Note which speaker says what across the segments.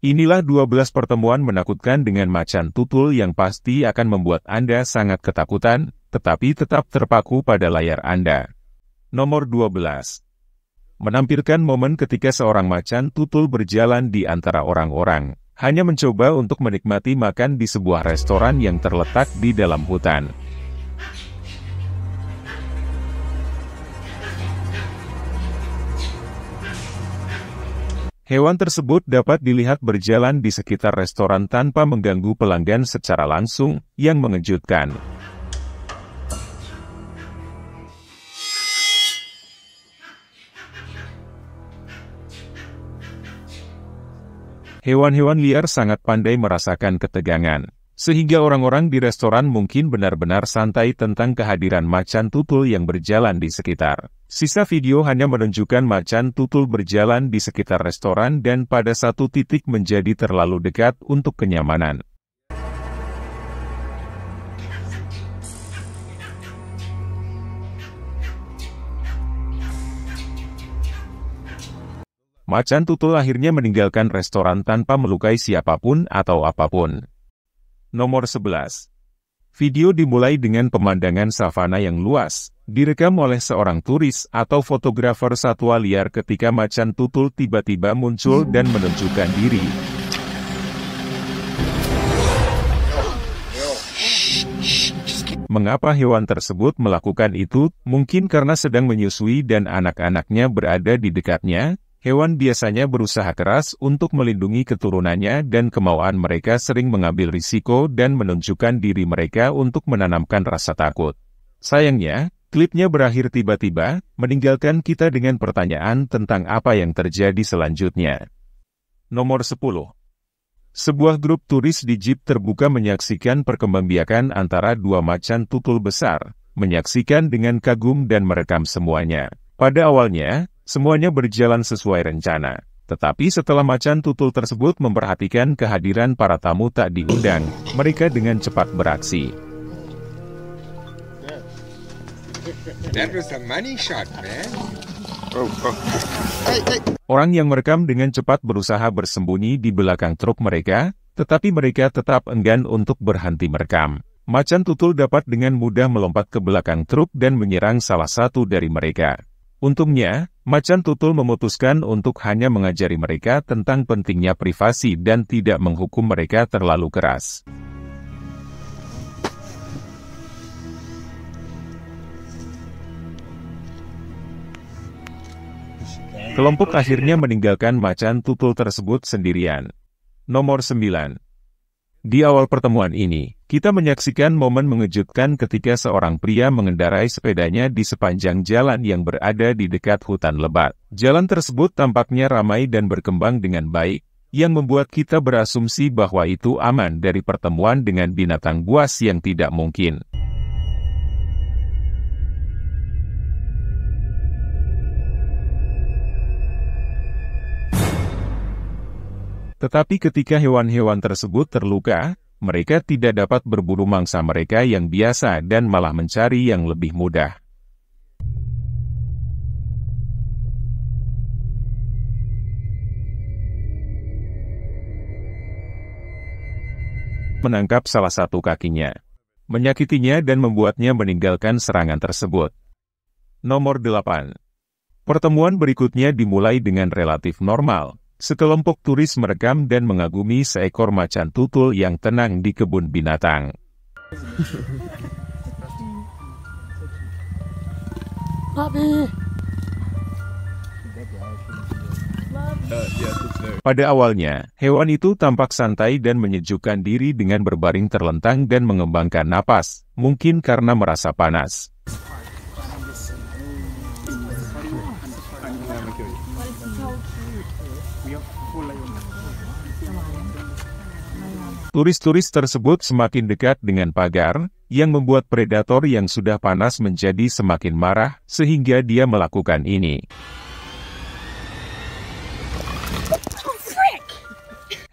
Speaker 1: Inilah 12 pertemuan menakutkan dengan macan tutul yang pasti akan membuat Anda sangat ketakutan, tetapi tetap terpaku pada layar Anda. Nomor 12. Menampilkan momen ketika seorang macan tutul berjalan di antara orang-orang, hanya mencoba untuk menikmati makan di sebuah restoran yang terletak di dalam hutan. Hewan tersebut dapat dilihat berjalan di sekitar restoran tanpa mengganggu pelanggan secara langsung, yang mengejutkan. Hewan-hewan liar sangat pandai merasakan ketegangan, sehingga orang-orang di restoran mungkin benar-benar santai tentang kehadiran macan tutul yang berjalan di sekitar. Sisa video hanya menunjukkan macan tutul berjalan di sekitar restoran dan pada satu titik menjadi terlalu dekat untuk kenyamanan. Macan tutul akhirnya meninggalkan restoran tanpa melukai siapapun atau apapun. Nomor 11. Video dimulai dengan pemandangan savana yang luas, direkam oleh seorang turis atau fotografer satwa liar ketika macan tutul tiba-tiba muncul dan menunjukkan diri. Mengapa hewan tersebut melakukan itu? Mungkin karena sedang menyusui dan anak-anaknya berada di dekatnya. Hewan biasanya berusaha keras untuk melindungi keturunannya dan kemauan mereka sering mengambil risiko dan menunjukkan diri mereka untuk menanamkan rasa takut. Sayangnya, klipnya berakhir tiba-tiba, meninggalkan kita dengan pertanyaan tentang apa yang terjadi selanjutnya. Nomor 10. Sebuah grup turis di jeep terbuka menyaksikan perkembangbiakan antara dua macan tutul besar, menyaksikan dengan kagum dan merekam semuanya. Pada awalnya, semuanya berjalan sesuai rencana. Tetapi setelah macan tutul tersebut memperhatikan kehadiran para tamu tak diundang, mereka dengan cepat beraksi.
Speaker 2: That was a money shot, man.
Speaker 1: Orang yang merekam dengan cepat berusaha bersembunyi di belakang truk mereka, tetapi mereka tetap enggan untuk berhenti merekam. Macan tutul dapat dengan mudah melompat ke belakang truk dan menyerang salah satu dari mereka. Untungnya, macan tutul memutuskan untuk hanya mengajari mereka tentang pentingnya privasi dan tidak menghukum mereka terlalu keras. Kelompok akhirnya meninggalkan macan tutul tersebut sendirian. Nomor 9. Di awal pertemuan ini, kita menyaksikan momen mengejutkan ketika seorang pria mengendarai sepedanya di sepanjang jalan yang berada di dekat hutan lebat. Jalan tersebut tampaknya ramai dan berkembang dengan baik, yang membuat kita berasumsi bahwa itu aman dari pertemuan dengan binatang buas yang tidak mungkin. Tetapi ketika hewan-hewan tersebut terluka, mereka tidak dapat berburu mangsa mereka yang biasa dan malah mencari yang lebih mudah. Menangkap salah satu kakinya, menyakitinya dan membuatnya meninggalkan serangan tersebut. Nomor 8. Pertemuan berikutnya dimulai dengan relatif normal. Sekelompok turis merekam dan mengagumi seekor macan tutul yang tenang di kebun binatang. Pada awalnya, hewan itu tampak santai dan menyejukkan diri dengan berbaring terlentang dan mengembangkan napas, mungkin karena merasa panas. Turis-turis tersebut semakin dekat dengan pagar, yang membuat predator yang sudah panas menjadi semakin marah, sehingga dia melakukan ini.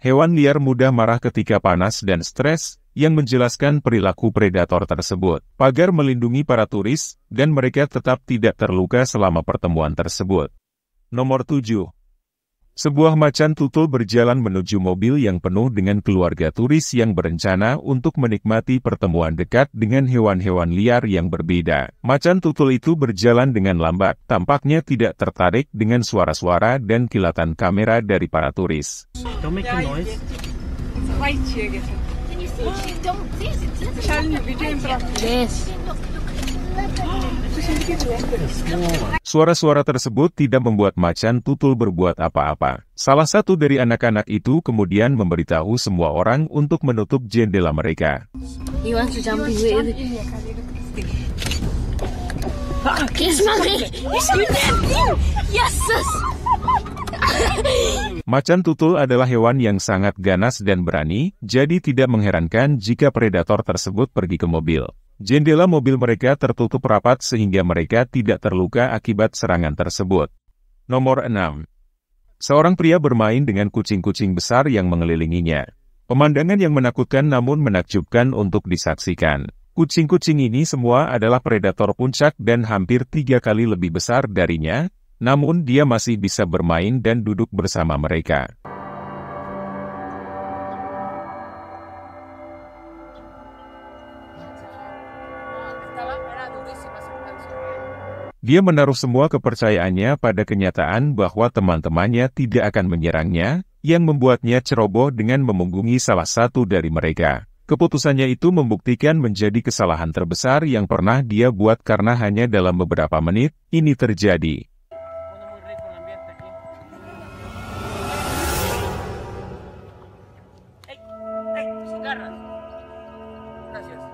Speaker 1: Hewan liar mudah marah ketika panas dan stres, yang menjelaskan perilaku predator tersebut. Pagar melindungi para turis, dan mereka tetap tidak terluka selama pertemuan tersebut. Nomor 7. Sebuah macan tutul berjalan menuju mobil yang penuh dengan keluarga turis yang berencana untuk menikmati pertemuan dekat dengan hewan-hewan liar yang berbeda. Macan tutul itu berjalan dengan lambat, tampaknya tidak tertarik dengan suara-suara dan kilatan kamera dari para turis.
Speaker 3: Don't make a noise.
Speaker 4: It's right here, get it.
Speaker 5: Can you see? She don't see. It's
Speaker 4: Can we do it?
Speaker 5: Yes.
Speaker 1: Suara-suara tersebut tidak membuat macan tutul berbuat apa-apa. Salah satu dari anak-anak itu kemudian memberitahu semua orang untuk menutup jendela mereka.
Speaker 5: He wants to jump in with. Yes, mommy. Yes, sis.
Speaker 1: Macan tutul adalah hewan yang sangat ganas dan berani, jadi tidak mengherankan jika predator tersebut pergi ke mobil. Jendela mobil mereka tertutup rapat sehingga mereka tidak terluka akibat serangan tersebut. Nomor 6. Seorang pria bermain dengan kucing-kucing besar yang mengelilinginya. Pemandangan yang menakutkan namun menakjubkan untuk disaksikan. Kucing-kucing ini semua adalah predator puncak dan hampir 3 kali lebih besar darinya, namun dia masih bisa bermain dan duduk bersama mereka. Dia menaruh semua kepercayaannya pada kenyataan bahwa teman-temannya tidak akan menyerangnya, yang membuatnya ceroboh dengan memunggungi salah satu dari mereka. Keputusannya itu membuktikan menjadi kesalahan terbesar yang pernah dia buat karena hanya dalam beberapa menit, ini terjadi.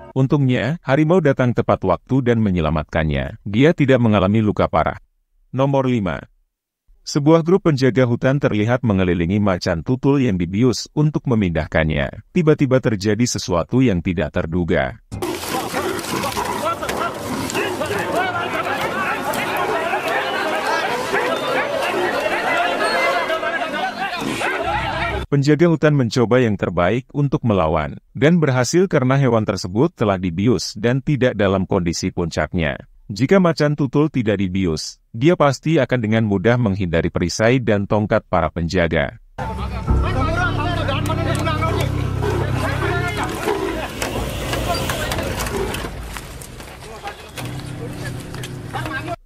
Speaker 1: Untungnya, harimau datang tepat waktu dan menyelamatkannya. Dia tidak mengalami luka parah. Nomor 5. Sebuah grup penjaga hutan terlihat mengelilingi macan tutul yang dibius untuk memindahkannya. Tiba-tiba terjadi sesuatu yang tidak terduga. Penjaga hutan mencoba yang terbaik untuk melawan, dan berhasil karena hewan tersebut telah dibius dan tidak dalam kondisi puncaknya. Jika macan tutul tidak dibius, dia pasti akan dengan mudah menghindari perisai dan tongkat para penjaga.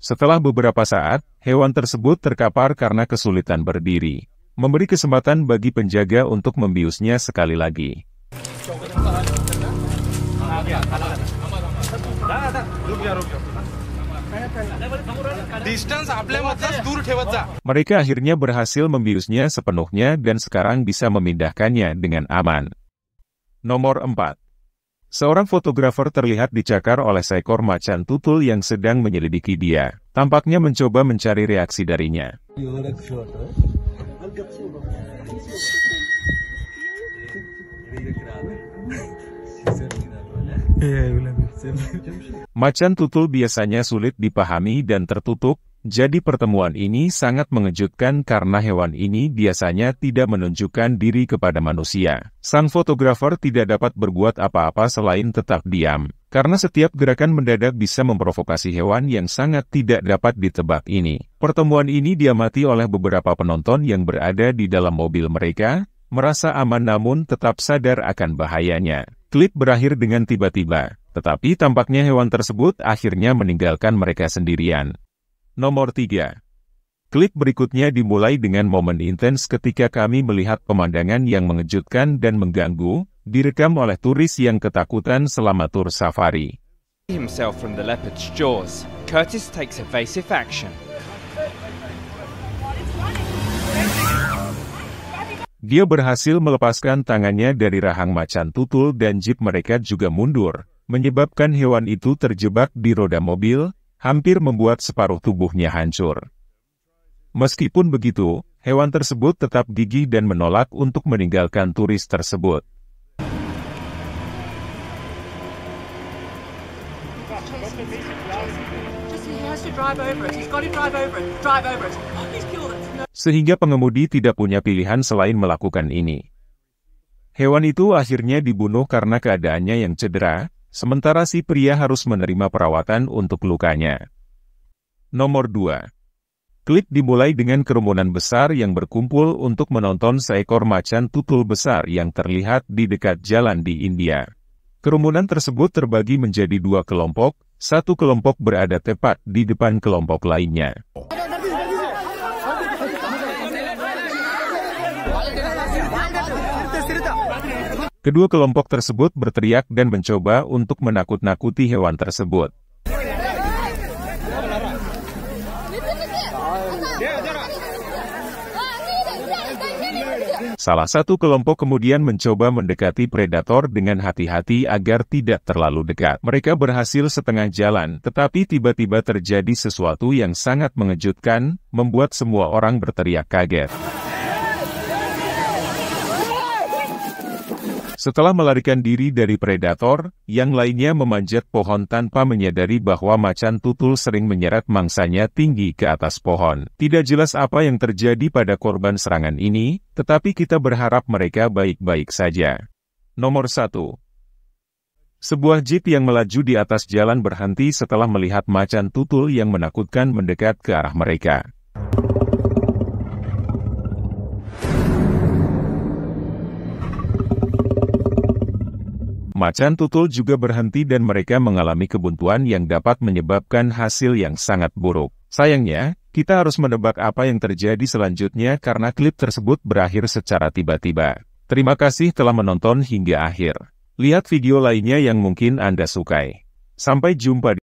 Speaker 1: Setelah beberapa saat, hewan tersebut terkapar karena kesulitan berdiri. Memberi kesempatan bagi penjaga untuk membiusnya sekali lagi. Mereka akhirnya berhasil membiusnya sepenuhnya dan sekarang bisa memindahkannya dengan aman. Nomor 4. Seorang fotografer terlihat dicakar oleh seekor macan tutul yang sedang menyelidiki dia. Tampaknya mencoba mencari reaksi darinya. Macan tutul biasanya sulit dipahami dan tertutup, jadi pertemuan ini sangat mengejutkan karena hewan ini biasanya tidak menunjukkan diri kepada manusia. Sang fotografer tidak dapat berbuat apa-apa selain tetap diam, karena setiap gerakan mendadak bisa memprovokasi hewan yang sangat tidak dapat ditebak ini. Pertemuan ini diamati oleh beberapa penonton yang berada di dalam mobil mereka, merasa aman namun tetap sadar akan bahayanya. Klip berakhir dengan tiba-tiba, tetapi tampaknya hewan tersebut akhirnya meninggalkan mereka sendirian. Nomor 3. Klip berikutnya dimulai dengan momen intens ketika kami melihat pemandangan yang mengejutkan dan mengganggu, direkam oleh turis yang ketakutan selama tur safari.
Speaker 6: Himself from the leopard's jaws, Curtis takes evasive action.
Speaker 1: Dia berhasil melepaskan tangannya dari rahang macan tutul dan jeep mereka juga mundur, menyebabkan hewan itu terjebak di roda mobil, hampir membuat separuh tubuhnya hancur. Meskipun begitu, hewan tersebut tetap gigih dan menolak untuk meninggalkan turis tersebut. Sehingga pengemudi tidak punya pilihan selain melakukan ini. Hewan itu akhirnya dibunuh karena keadaannya yang cedera, sementara si pria harus menerima perawatan untuk lukanya. Nomor 2. Klip dimulai dengan kerumunan besar yang berkumpul untuk menonton seekor macan tutul besar yang terlihat di dekat jalan di India. Kerumunan tersebut terbagi menjadi dua kelompok, satu kelompok berada tepat di depan kelompok lainnya. Kedua kelompok tersebut berteriak dan mencoba untuk menakut-nakuti hewan tersebut. Salah satu kelompok kemudian mencoba mendekati predator dengan hati-hati agar tidak terlalu dekat. Mereka berhasil setengah jalan, tetapi tiba-tiba terjadi sesuatu yang sangat mengejutkan, membuat semua orang berteriak kaget. Setelah melarikan diri dari predator, yang lainnya memanjat pohon tanpa menyadari bahwa macan tutul sering menyeret mangsanya tinggi ke atas pohon. Tidak jelas apa yang terjadi pada korban serangan ini, tetapi kita berharap mereka baik-baik saja. Nomor 1. Sebuah jeep yang melaju di atas jalan berhenti setelah melihat macan tutul yang menakutkan mendekat ke arah mereka. Macan tutul juga berhenti dan mereka mengalami kebuntuan yang dapat menyebabkan hasil yang sangat buruk. Sayangnya, kita harus menebak apa yang terjadi selanjutnya karena klip tersebut berakhir secara tiba-tiba. Terima kasih telah menonton hingga akhir. Lihat video lainnya yang mungkin Anda sukai. Sampai jumpa di